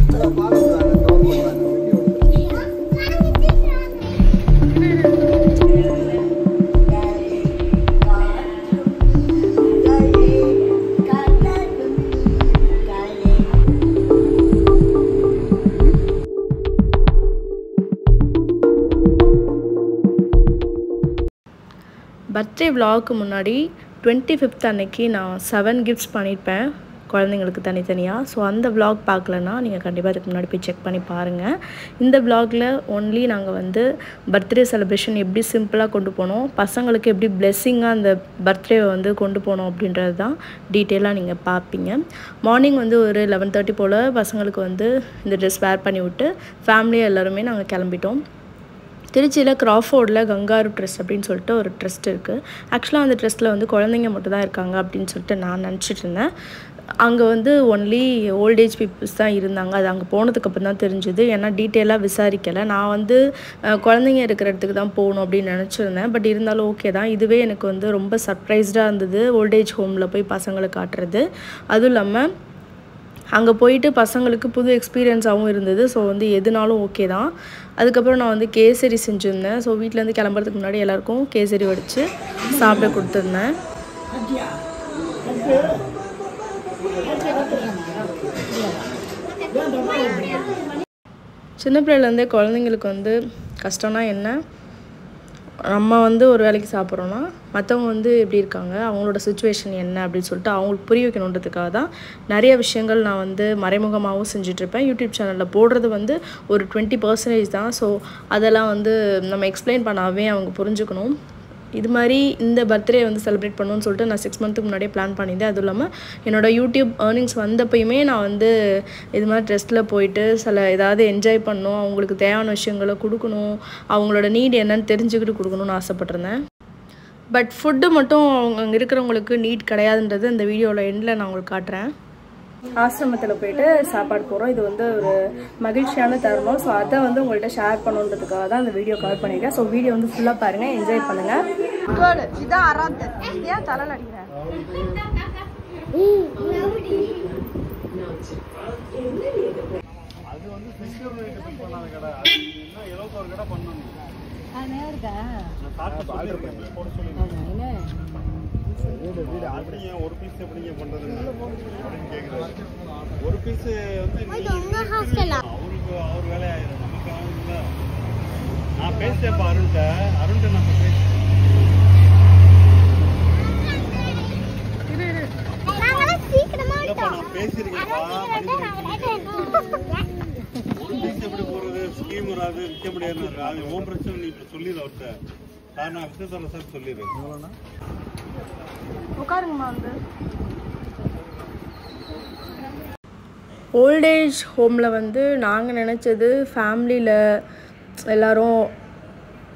Birthday விலாக்கு முன்னாடி 25th அன்னைக்கு நான் 7 கிஃப்ட்ஸ் பண்ணியிருப்பேன் குழந்தைங்களுக்கு தனித்தனியாக. ஸோ அந்த விலாக் பார்க்கலன்னா நீங்கள் கண்டிப்பாக அதுக்கு முன்னாடி போய் செக் பண்ணி பாருங்கள். இந்த விலாகில் ஒன்லி நாங்கள் வந்து பர்த்டே செலிப்ரேஷன் எப்படி சிம்பிளாக கொண்டு போனோம், பசங்களுக்கு எப்படி பிளெஸ்ஸிங்காக அந்த பர்த்டேவை வந்து கொண்டு போனோம் அப்படின்றது தான் டீட்டெயிலாக நீங்கள் பார்ப்பீங்க. மார்னிங் வந்து ஒரு 11:30 போல் பசங்களுக்கு வந்து இந்த ட்ரெஸ் வேர் பண்ணி விட்டு ஃபேமிலியாக எல்லோருமே நாங்கள் கிளம்பிட்டோம். திருச்சியில் கிராஃபோர்டில் கங்காரு ட்ரஸ்ட் அப்படின்னு சொல்லிட்டு ஒரு ட்ரஸ்ட் இருக்குது. ஆக்சுவலாக அந்த ட்ரஸ்ட்டில் வந்து குழந்தைங்க மட்டும் தான் இருக்காங்க அப்படின்னு சொல்லிட்டு நான் நினச்சிட்டு இருந்தேன். அங்கே வந்து ஒன்லி ஓல்டேஜ் பீப்புள்ஸ் தான் இருந்தாங்க. அது அங்கே போனதுக்கப்புறம் தான் தெரிஞ்சுது. ஏன்னா டீட்டெயிலாக விசாரிக்கலை. நான் வந்து குழந்தைங்க இருக்கிற இடத்துக்கு தான் போகணும் அப்படின்னு நினச்சிருந்தேன். பட் இருந்தாலும் ஓகே தான். இதுவே எனக்கு வந்து ரொம்ப சர்ப்ரைஸ்டாக இருந்தது ஓல்டேஜ் ஹோமில் போய் பசங்களை காட்டுறது. அதுவும் இல்லாமல் அங்கே போயிட்டு பசங்களுக்கு புது எக்ஸ்பீரியன்ஸாகவும் இருந்தது. ஸோ வந்து எதுனாலும் ஓகே தான். அதுக்கப்புறம் நான் வந்து கேசரி செஞ்சுருந்தேன். ஸோ வீட்டிலேருந்து கிளம்புறதுக்கு முன்னாடி எல்லாேருக்கும் கேசரி வடித்து சாப்பிட கொடுத்துருந்தேன். சின்ன பிள்ளையிலேருந்தே குழந்தைங்களுக்கு வந்து கஷ்டம்னா என்ன, நம்ம வந்து ஒரு வேலைக்கு சாப்பிட்றோன்னா மற்றவங்க வந்து எப்படி இருக்காங்க, அவங்களோட சுச்சுவேஷன் என்ன அப்படின்னு சொல்லிட்டு அவங்களுக்கு புரிய வைக்கணுன்றதுக்காக தான் நிறைய விஷயங்கள் நான் வந்து மறைமுகமாகவும் செஞ்சிட்ருப்பேன். யூடியூப் சேனலில் போடுறது வந்து ஒரு 20% தான். ஸோ அதெல்லாம் வந்து நம்ம எக்ஸ்பிளைன் பண்ணாவே அவங்க புரிஞ்சுக்கணும். இது மாதிரி இந்த பர்த்டே வந்து செலிப்ரேட் பண்ணணும்னு சொல்லிட்டு நான் 6 மந்த்துக்கு முன்னாடியே பிளான் பண்ணியிருந்தேன். அதுவும் இல்லாமல் என்னோடய யூடியூப் ஏர்னிங்ஸ் வந்தப்பயுமே நான் வந்து இது மாதிரி ட்ரெஸ்ட்டில் போயிட்டு ஏதாவது என்ஜாய் பண்ணணும், அவங்களுக்கு தேவையான விஷயங்களை கொடுக்கணும், அவங்களோட நீட் என்னன்னு தெரிஞ்சுக்கிட்டு கொடுக்கணும்னு ஆசைப்பட்டிருந்தேன். பட் ஃபுட்டு மட்டும் அவங்க அங்கே இருக்கிறவங்களுக்கு நீட் கிடையாதுன்றது இந்த வீடியோவில் எண்டில் நான் உங்களுக்கு காட்டுறேன். ஆசிரமத்தில் போயிட்டு சாப்பாடு போகிறோம். இது வந்து ஒரு மகிழ்ச்சியான தருணம். ஸோ அதை வந்து உங்கள்கிட்ட ஷேர் பண்ணுன்றதுக்காக தான் இந்த வீடியோ கவர் பண்ணியிருக்கேன். ஸோ வீடியோ வந்து ஃபுல்லாக பாருங்கள், என்ஜாய் பண்ணுங்கள். இதான் அறாந்து ஏன் தலையில் அடிக்கிறேன். ஒரு பீஸ் எப்படிங்க பண்றது அப்படின்னு கேக்குறாரு. ஒரு பீஸ் வந்து அவருக்கு அவர் வேலையாயிரும், நமக்கு ஆகுதுல்ல. நான் பேசிட்டேன்ப்பா அருண்கிட்ட நம்ம நான் பேசிருக்கேன்ப்பா. ஒரு பீஸ் எப்படி போறது, ஸ்கீம் வராது, விற்க முடியாது. அது ஓம் பிரச்சனை. நீ இப்ப சொல்லிடு அவர்கிட்ட. சார் நான் வித்து தரேன் சார் சொல்லிடு. உட்காருங்கம்மா. வந்து ஓல்டேஜ் ஹோமில் வந்து நாங்கள் நினச்சது ஃபேமிலியில் எல்லோரும்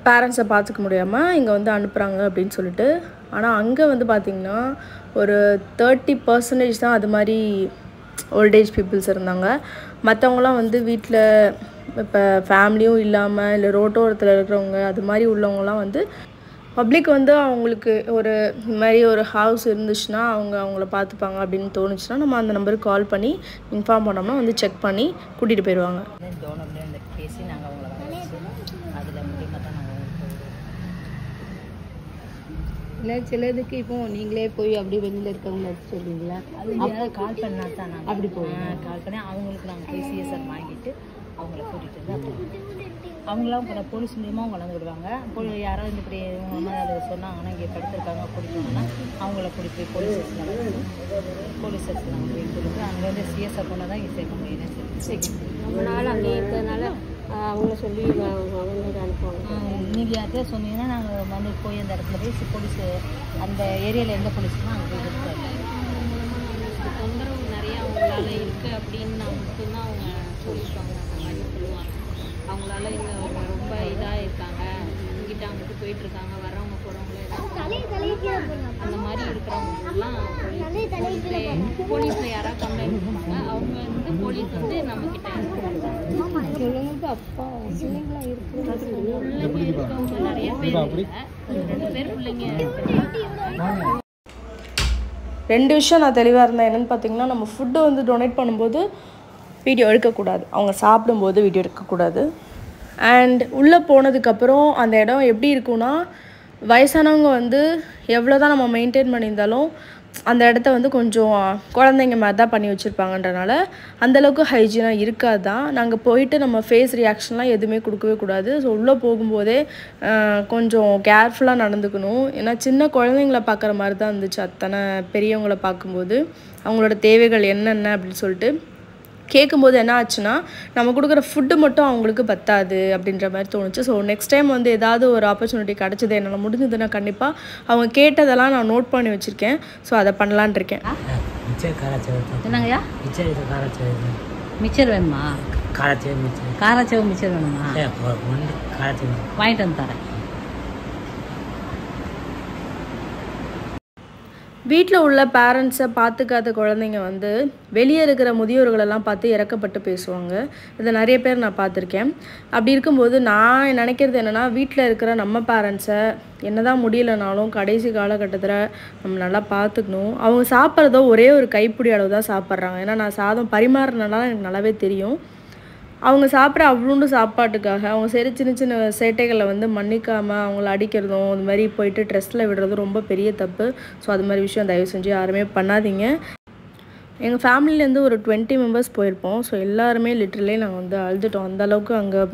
பேரண்ட்ஸை பார்த்துக்க முடியாமல் இங்கே வந்து அனுப்புகிறாங்க அப்படின்னு சொல்லிட்டு. ஆனால் அங்கே வந்து பார்த்திங்கன்னா ஒரு 30% தான் அது மாதிரி ஓல்டேஜ் பீப்புள்ஸ் இருந்தாங்க. மற்றவங்களாம் வந்து வீட்டில் இப்போ ஃபேமிலியும் இல்லாமல் இல்லை ரோட்டோரத்தில் இருக்கிறவங்க அது மாதிரி உள்ளவங்களாம் வந்து பப்ளிக் வந்து அவங்களுக்கு ஒரு இது மாதிரி ஒரு ஹவுஸ் இருந்துச்சுன்னா அவங்கள பார்த்துப்பாங்க அப்படின்னு தோணுச்சுன்னா நம்ம அந்த நம்பருக்கு கால் பண்ணி இன்ஃபார்ம் பண்ணோம்னா வந்து செக் பண்ணி கூட்டிகிட்டு போயிடுவாங்க. பேசி நாங்கள் அவங்கள அதில் மூலியமாக தான் நாங்கள் இல்லை. சிலதுக்கு இப்போ நீங்களே போய் அப்படியே வெளியில் இருக்கவங்கள சொல்லுவீங்களா? அது கால் பண்ணால் தான் நாங்கள் அப்படி போவோம். கால் பண்ணி அவங்களுக்கு நாங்கள் போய் சிஎஸ்ஆர் வாங்கிட்டு அவங்கள கூட்டிகிட்டு வந்து அவங்களாம் இப்போ போலீஸ் மூலியமாக அவங்க வந்து விடுவாங்க. யாராவது இந்த இப்படி இவங்க அம்மா அதை சொன்னாங்கன்னா இங்கே படுத்துருக்காங்க கூட்டிட்டாங்கன்னா அவங்கள கூட்டி போய் போலீஸ் ஸ்டேஷன் நாங்கள் போய் கொடுத்து அங்கேருந்து சிஎஸ்ஆர் போனால் தான் இங்கே சேர்க்க முடியும். சரி, ரொம்ப நாள் அங்கே இருக்கிறதுனால அவங்கள சொல்லி அவங்க அனுப்புவாங்க. நீங்கள் யார்கிட்ட சொன்னீங்கன்னா நாங்கள் வந்து போய் அந்த இடத்துல போய் போலீஸ் அந்த ஏரியாவில் எந்த போலீஸ்னால் அங்கே போய் கொடுத்தாங்க. தொந்தரவு நிறையா அவங்களால இருக்குது அப்படின்னு மட்டும்தான் அவங்க சொல்லியிருக்காங்க. அந்த மாதிரி சொல்லுவாங்க. அவங்களால இங்கே ரொம்ப இதாக இருக்காங்க, இங்கிட்ட அங்கிட்டு போயிட்டுருக்காங்க, வரவங்க போகிறவங்களே அந்த மாதிரி இருக்கிறவங்கலாம் போலீஸில் யாராவது கம்ப்ளைண்ட் பண்ணுவாங்க. அவங்க வந்து போலீஸ் வந்து நம்மக்கிட்ட அப்பா பிள்ளைங்களா இருக்கவங்க நிறைய பேர் 2 பேர் பிள்ளைங்க. 2 விஷயம் நான் தெளிவாக இருந்தேன். என்னென்னு பார்த்தீங்கன்னா நம்ம ஃபுட்டு வந்து டொனேட் பண்ணும்போது வீடியோ எடுக்கக்கூடாது, அவங்க சாப்பிடும்போது வீடியோ எடுக்கக்கூடாது. அண்ட் உள்ளே போனதுக்கப்புறம் அந்த இடம் எப்படி இருக்குன்னா, வயசானவங்க வந்து எவ்வளோ தான் நம்ம மெயின்டைன் பண்ணியிருந்தாலும் அந்த இடத்த வந்து கொஞ்சம் குழந்தைங்க மாதிரி தான் பண்ணி வச்சுருப்பாங்கன்றனால அந்தளவுக்கு ஹைஜீனாக இருக்காது தான். நாங்கள் போயிட்டு நம்ம ஃபேஸ் ரியாக்ஷன்லாம் எதுவுமே கொடுக்கவே கூடாது. ஸோ உள்ளே போகும்போதே கொஞ்சம் கேர்ஃபுல்லாக நடந்துக்கணும். ஏன்னா சின்ன குழந்தைங்கள பார்க்குற மாதிரி தான் இருந்துச்சு. அத்தனை பெரியவங்கள பார்க்கும்போது அவங்களோட தேவைகள் என்னென்ன அப்படின்னு சொல்லிட்டு கேட்கும்போது என்ன ஆச்சுன்னா, நம்ம கொடுக்குற ஃபுட்டு மட்டும் அவங்களுக்கு பத்தாது அப்படின்ற மாதிரி தோணுச்சு. ஸோ நெக்ஸ்ட் டைம் வந்து ஏதாவது ஒரு ஆப்பர்ச்சுனிட்டி கிடச்சிது, என்னால் முடிஞ்சதுன்னா கண்டிப்பாக அவங்க கேட்டதெல்லாம் நான் நோட் பண்ணி வச்சுருக்கேன். ஸோ அதை பண்ணலான் இருக்கேன். என்னங்கய்யா? மிச்சர் வேணுமா? காராச்சேவு மிச்சர் வேணுமா? வாங்கிட்டு வந்து தரேன். வீட்டில் உள்ள பேரண்ட்ஸை பார்த்துக்காத குழந்தைங்க வந்து வெளியே இருக்கிற முதியோர்களெல்லாம் பார்த்து இறக்கப்பட்டு பேசுவாங்க. இதை நிறைய பேர் நான் பார்த்துருக்கேன். அப்படி இருக்கும்போது நான் நினைக்கிறது என்னென்னா, வீட்டில் இருக்கிற நம்ம பேரண்ட்ஸை என்ன தான் முடியலைனாலும் கடைசி காலகட்டத்தில் நம்ம நல்லா பார்த்துக்கணும். அவங்க சாப்பிட்றதோ ஒரே ஒரு கைப்பிடி அளவு தான் சாப்பிட்றாங்க. ஏன்னா நான் சாதம் பரிமாறினால எனக்கு நல்லாவே தெரியும். அவங்க சாப்பிட்ற அவ்வளோண்டு சாப்பாட்டுக்காக அவங்க சரி சின்ன சின்ன சேட்டைகளை வந்து மன்னிக்காமல் அவங்கள அடிக்கிறதும் இது மாதிரி போயிட்டு ட்ரெஸ்ஸில் விடுறதும் ரொம்ப பெரிய தப்பு. ஸோ அது மாதிரி விஷயம் தயவு செஞ்சு யாருமே பண்ணாதீங்க. எங்கள் ஃபேமிலியிலேருந்து ஒரு 20 மெம்பர்ஸ் போயிருப்போம். ஸோ எல்லாருமே லிட்டரலே நாங்கள் வந்து அழுதுட்டோம். அந்தளவுக்கு அங்கே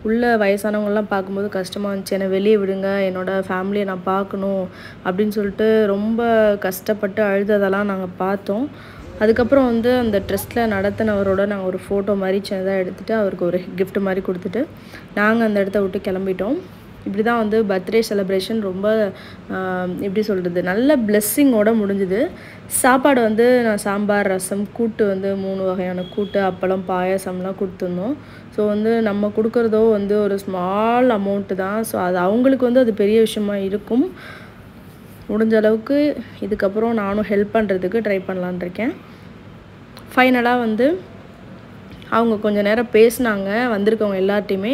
உள்ள வயசானவங்கள்லாம் பார்க்கும்போது கஷ்டமாக இருந்துச்சு. என்னை வெளியே விடுங்க, என்னோடய ஃபேமிலியை நான் பார்க்கணும் அப்படின்னு சொல்லிட்டு ரொம்ப கஷ்டப்பட்டு அழுததெல்லாம் நாங்கள் பார்த்தோம். அதுக்கப்புறம் வந்து அந்த ட்ரெஸ்ட்டில் நடத்தினவரோட நாங்கள் ஒரு ஃபோட்டோ மாதிரி சின்னதாக எடுத்துகிட்டு அவருக்கு ஒரு கிஃப்ட் மாதிரி கொடுத்துட்டு நாங்கள் அந்த இடத்த விட்டு கிளம்பிட்டோம். இப்படி தான் வந்து பர்த்டே செலிப்ரேஷன் ரொம்ப எப்படி சொல்கிறது, நல்ல பிளெஸ்ஸிங்கோடு முடிஞ்சுது. சாப்பாடு வந்து நான் சாம்பார், ரசம், கூட்டு வந்து 3 வகையான கூட்டு, அப்பளம், பாயாசம்லாம் கொடுத்துருந்தோம். ஸோ வந்து நம்ம கொடுக்குறதோ வந்து ஒரு ஸ்மால் அமௌண்ட்டு தான். ஸோ அது அவங்களுக்கு வந்து அது பெரிய விஷயமா இருக்கும். முடிஞ்ச அளவுக்கு இதுக்கப்புறம் நானும் ஹெல்ப் பண்ணுறதுக்கு ட்ரை பண்ணலான் இருக்கேன். ஃபைனலாக வந்து அவங்க கொஞ்சம் நேரம் பேசினாங்க வந்திருக்கவங்க எல்லார்ட்டையுமே.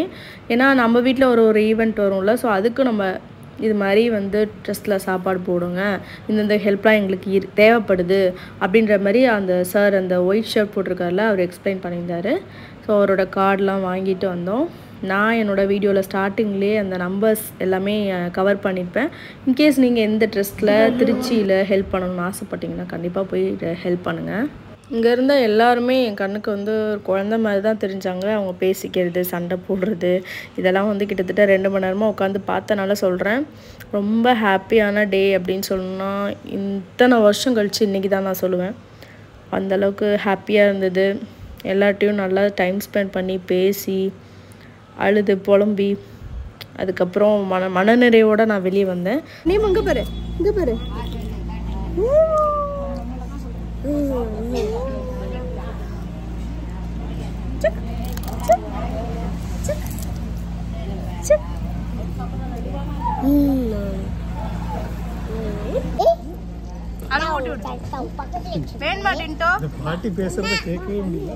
ஏன்னா நம்ம வீட்டில் ஒரு ஈவெண்ட் வரும்ல, ஸோ அதுக்கு நம்ம இது மாதிரி வந்து ட்ரெஸ்ட்டில் சாப்பாடு போடுங்க, இந்த ஹெல்ப்லாம் எங்களுக்கு தேவைப்படுது அப்படின்ற மாதிரி அந்த சார் அந்த ஒயிட் ஷர்ட் போட்டிருக்காருல அவர் எக்ஸ்பிளைன் பண்ணியிருந்தார். ஸோ அவரோட கார்டெலாம் வாங்கிட்டு வந்தோம். நான் என்னோடய வீடியோவில் ஸ்டார்டிங்லேயே அந்த நம்பர்ஸ் எல்லாமே கவர் பண்ணியிருப்பேன். இன்கேஸ் நீங்கள் எந்த ட்ரெஸ்ட்டில் திருச்சியில் ஹெல்ப் பண்ணணும்னு ஆசைப்பட்டீங்கன்னா கண்டிப்பாக போய் ஹெல்ப் பண்ணுங்கள். இங்கே இருந்த எல்லாருமே என் கண்ணுக்கு வந்து ஒரு குழந்த மாதிரி தான் தெரிஞ்சாங்க. அவங்க பேசிக்கிறது, சண்டை போடுறது, இதெல்லாம் வந்து கிட்டத்தட்ட 2 மணி நேரமாக உட்காந்து பார்த்தனால சொல்கிறேன். ரொம்ப ஹாப்பியான டே அப்படின்னு சொல்லணும்னா இத்தனை வருஷம் கழித்து இன்றைக்கி தான் நான் சொல்லுவேன். அந்தளவுக்கு ஹாப்பியாக இருந்தது. எல்லார்ட்டையும் நல்லா டைம் ஸ்பெண்ட் பண்ணி பேசி அழுது புலம்பி அதுக்கப்புறம் மனநிறைவோடு நான் வெளியே வந்தேன். நீ இங்கே பாரு, இங்கே பாரு. வேண் மாட்டேன்ட்டோ பாட்டி பேசுறத கேட்கவே முடியல.